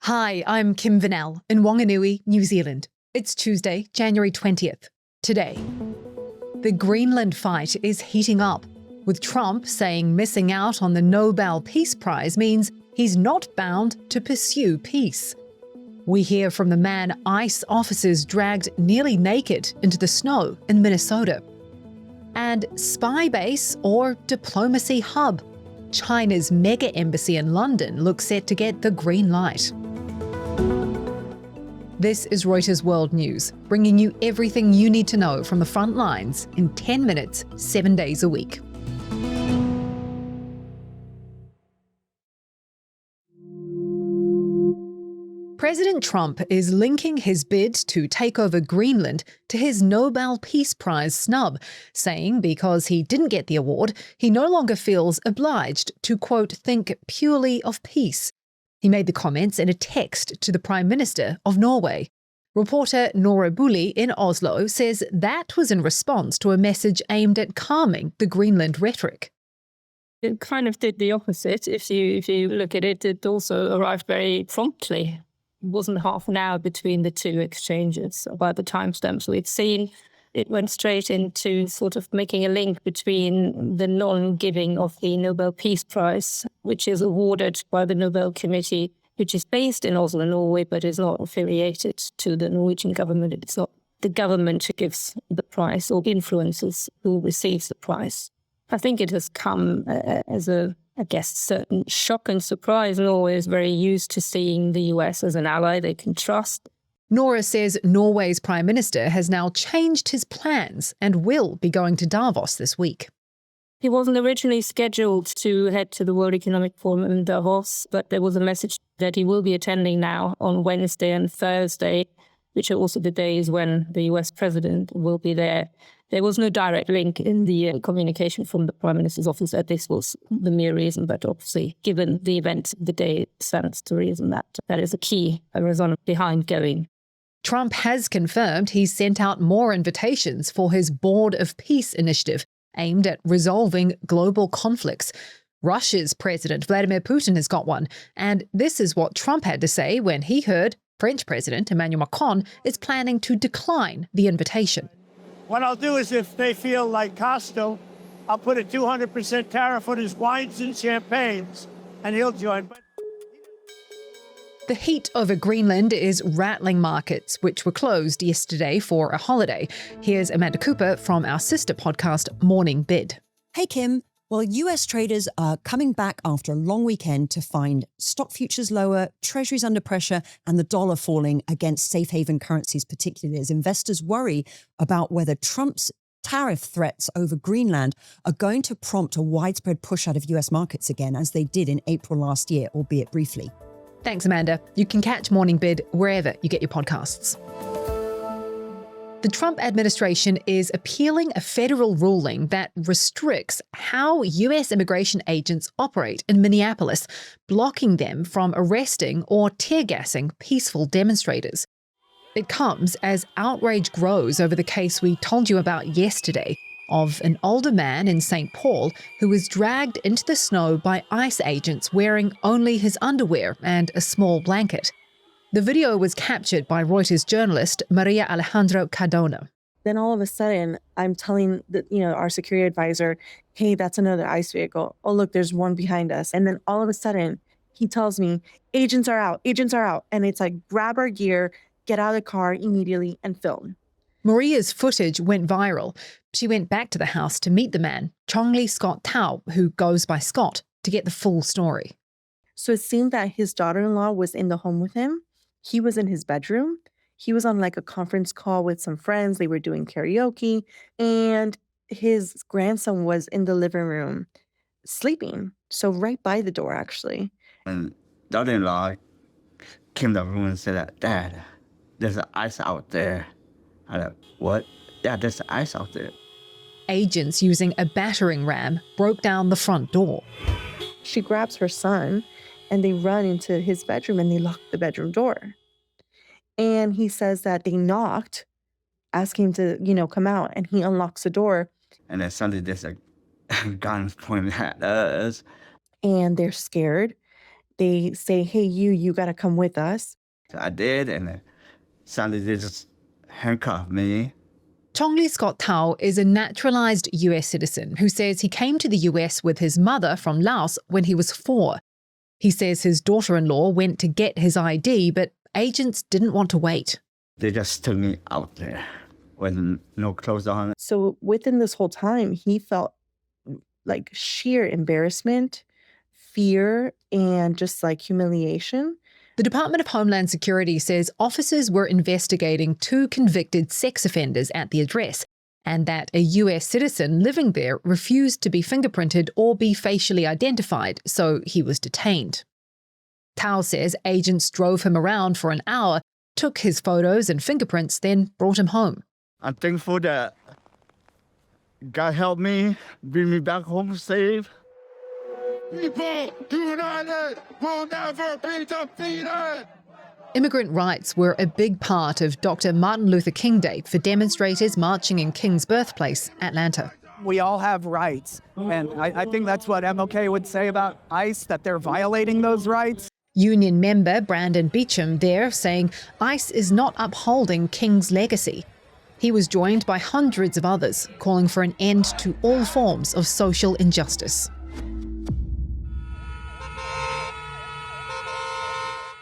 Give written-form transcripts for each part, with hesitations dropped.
Hi, I'm Kim Vanell in Wanganui, New Zealand. It's Tuesday, January 20th. Today, the Greenland fight is heating up, with Trump saying missing out on the Nobel Peace Prize means he's not bound to pursue peace. We hear from the man ICE officers dragged nearly naked into the snow in Minnesota. And spy base or diplomacy hub. China's mega embassy in London looks set to get the green light. This is Reuters World News, bringing you everything you need to know from the front lines in 10 minutes, 7 days a week. President Trump is linking his bid to take over Greenland to his Nobel Peace Prize snub, saying because he didn't get the award, he no longer feels obliged to, quote, think purely of peace. He made the comments in a text to the Prime Minister of Norway. Reporter Nora Bulli in Oslo says that was in response to a message aimed at calming the Greenland rhetoric. It kind of did the opposite. If you look at it, it also arrived very promptly. It wasn't half an hour between the two exchanges by the timestamps we'd seen. It went straight into sort of making a link between the non-giving of the Nobel Peace Prize, which is awarded by the Nobel Committee, which is based in Oslo, Norway, but is not affiliated to the Norwegian government. It's not the government who gives the prize or influences who receives the prize. I think it has come as a certain shock and surprise. Norway is very used to seeing the US as an ally they can trust. Nora says Norway's Prime Minister has now changed his plans and will be going to Davos this week. He wasn't originally scheduled to head to the World Economic Forum in Davos, but there was a message that he will be attending now on Wednesday and Thursday, which are also the days when the US president will be there. There was no direct link in the communication from the Prime Minister's office that this was the mere reason, but obviously, given the event of the day, it stands to reason that that is a key reason behind going. Trump has confirmed he's sent out more invitations for his Board of Peace initiative, aimed at resolving global conflicts. Russia's President Vladimir Putin has got one, and this is what Trump had to say when he heard French President Emmanuel Macron is planning to decline the invitation. What I'll do is, if they feel like Costo, I'll put a 200% tariff on his wines and champagnes, and he'll join. The heat over Greenland is rattling markets, which were closed yesterday for a holiday. Here's Amanda Cooper from our sister podcast, Morning Bid. Hey, Kim. Well, US traders are coming back after a long weekend to find stock futures lower, treasuries under pressure, and the dollar falling against safe haven currencies, particularly as investors worry about whether Trump's tariff threats over Greenland are going to prompt a widespread push out of US markets again, as they did in April last year, albeit briefly. Thanks, Amanda. You can catch Morning Bid wherever you get your podcasts. The Trump administration is appealing a federal ruling that restricts how US immigration agents operate in Minneapolis, blocking them from arresting or tear-gassing peaceful demonstrators. It comes as outrage grows over the case we told you about yesterday of an older man in St. Paul who was dragged into the snow by ICE agents wearing only his underwear and a small blanket. The video was captured by Reuters journalist Maria Alejandro Cardona. Then all of a sudden, I'm telling our security advisor, hey, that's another ICE vehicle. Oh, look, there's one behind us. And then all of a sudden, he tells me, agents are out, agents are out. And it's like, grab our gear, get out of the car immediately and film. Maria's footage went viral. She went back to the house to meet the man, ChongLy Thao, who goes by Scott, to get the full story. So it seemed that his daughter-in-law was in the home with him. He was in his bedroom. He was on like a conference call with some friends. They were doing karaoke. And his grandson was in the living room sleeping. So right by the door, actually. And daughter-in-law came to the room and said, Dad, there's ice out there. I said, what? Yeah, there's ice out there. Agents using a battering ram broke down the front door. She grabs her son and they run into his bedroom and they lock the bedroom door. And he says that they knocked, asking him to, come out, and he unlocks the door. And then suddenly there's a gun pointed at us. And they're scared. they say, hey, you got to come with us. I did, and suddenly they just handcuffed me. ChongLy Thao is a naturalized US citizen who says he came to the US with his mother from Laos when he was 4. He says his daughter-in-law went to get his ID, but agents didn't want to wait. They just took me out there with no clothes on. So within this whole time, he felt like sheer embarrassment, fear, and just like humiliation. The Department of Homeland Security says officers were investigating 2 convicted sex offenders at the address, and that a US citizen living there refused to be fingerprinted or be facially identified, so he was detained. Thao says agents drove him around for an hour, took his photos and fingerprints, then brought him home. I'm thankful that God helped me, bring me back home safe. People united will never be defeated. Immigrant rights were a big part of Dr. Martin Luther King Day for demonstrators marching in King's birthplace, Atlanta. We all have rights, and I think that's what MLK would say about ICE, that they're violating those rights. Union member Brandon Beckham there saying ICE is not upholding King's legacy. He was joined by hundreds of others calling for an end to all forms of social injustice.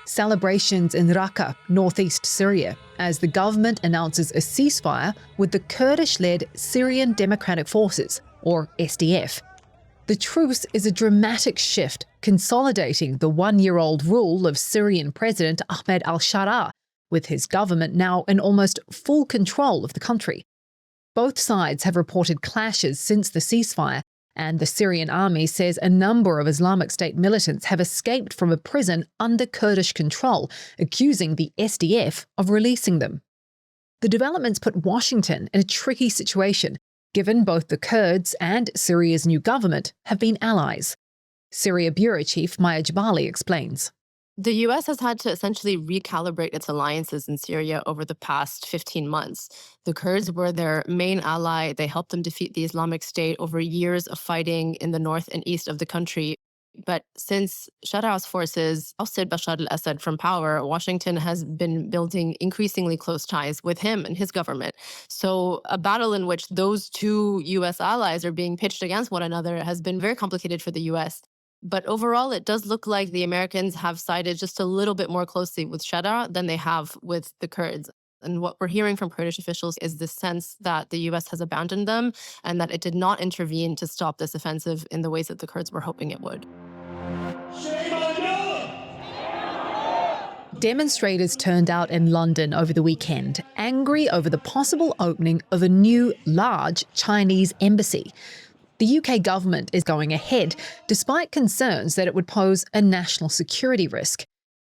Celebrations in Raqqa, northeast Syria, as the government announces a ceasefire with the Kurdish-led Syrian Democratic Forces, or SDF. The truce is a dramatic shift, consolidating the 1-year-old rule of Syrian President Ahmed al-Sharaa, with his government now in almost full control of the country. Both sides have reported clashes since the ceasefire, and the Syrian army says a number of Islamic State militants have escaped from a prison under Kurdish control, accusing the SDF of releasing them. The developments put Washington in a tricky situation, given both the Kurds and Syria's new government have been allies. Syria Bureau Chief Maya Jabali explains. The U.S. has had to essentially recalibrate its alliances in Syria over the past 15 months. The Kurds were their main ally. They helped them defeat the Islamic State over years of fighting in the north and east of the country. But since Shara's forces ousted Bashar al-Assad from power, Washington has been building increasingly close ties with him and his government. So a battle in which those 2 U.S. allies are being pitched against one another has been very complicated for the U.S. But overall, it does look like the Americans have sided just a little bit more closely with Shara than they have with the Kurds. And what we're hearing from Kurdish officials is the sense that the U.S. has abandoned them and that it did not intervene to stop this offensive in the ways that the Kurds were hoping it would. Demonstrators turned out in London over the weekend, angry over the possible opening of a new, large Chinese embassy. The UK government is going ahead, despite concerns that it would pose a national security risk.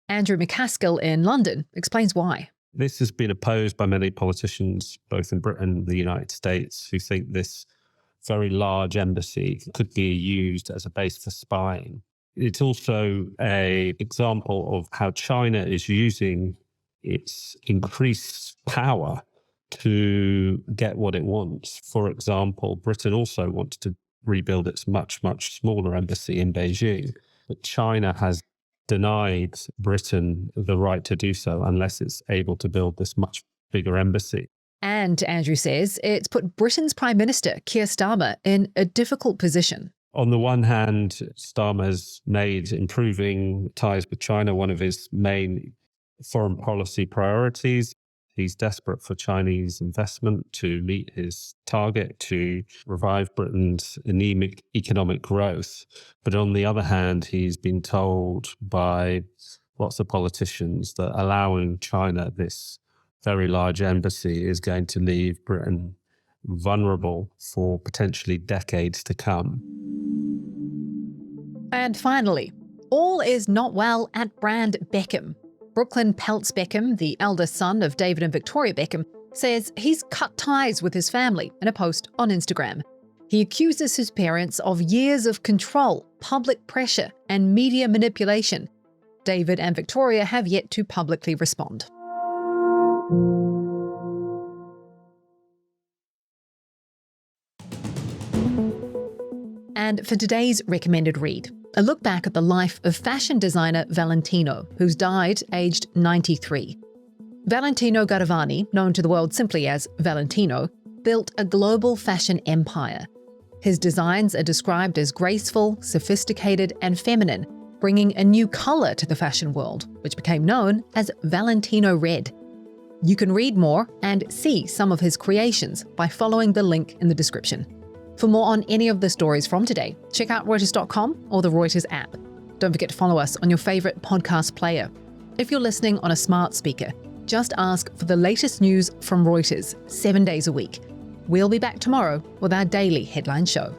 Andrew McCaskill in London explains why. This has been opposed by many politicians, both in Britain and the United States, who think this very large embassy could be used as a base for spying. It's also an example of how China is using its increased power to get what it wants. For example, Britain also wants to rebuild its much, much smaller embassy in Beijing, but China has denied Britain the right to do so unless it's able to build this much bigger embassy. And Andrew says it's put Britain's Prime Minister, Keir Starmer, in a difficult position. On the one hand, Starmer has made improving ties with China one of his main foreign policy priorities. He's desperate for Chinese investment to meet his target to revive Britain's anemic economic growth. But on the other hand, he's been told by lots of politicians that allowing China this very large embassy is going to leave Britain vulnerable for potentially decades to come. And finally, all is not well at brand Beckham. Brooklyn Peltz Beckham, the eldest son of David and Victoria Beckham, says he's cut ties with his family in a post on Instagram. He accuses his parents of years of control, public pressure, and media manipulation. David and Victoria have yet to publicly respond. And for today's recommended read, a look back at the life of fashion designer Valentino, who's died aged 93. Valentino Garavani, known to the world simply as Valentino, built a global fashion empire. His designs are described as graceful, sophisticated, and feminine, bringing a new color to the fashion world, which became known as Valentino Red. You can read more and see some of his creations by following the link in the description. For more on any of the stories from today, check out Reuters.com or the Reuters app. Don't forget to follow us on your favorite podcast player. If you're listening on a smart speaker, just ask for the latest news from Reuters 7 days a week. We'll be back tomorrow with our daily headline show.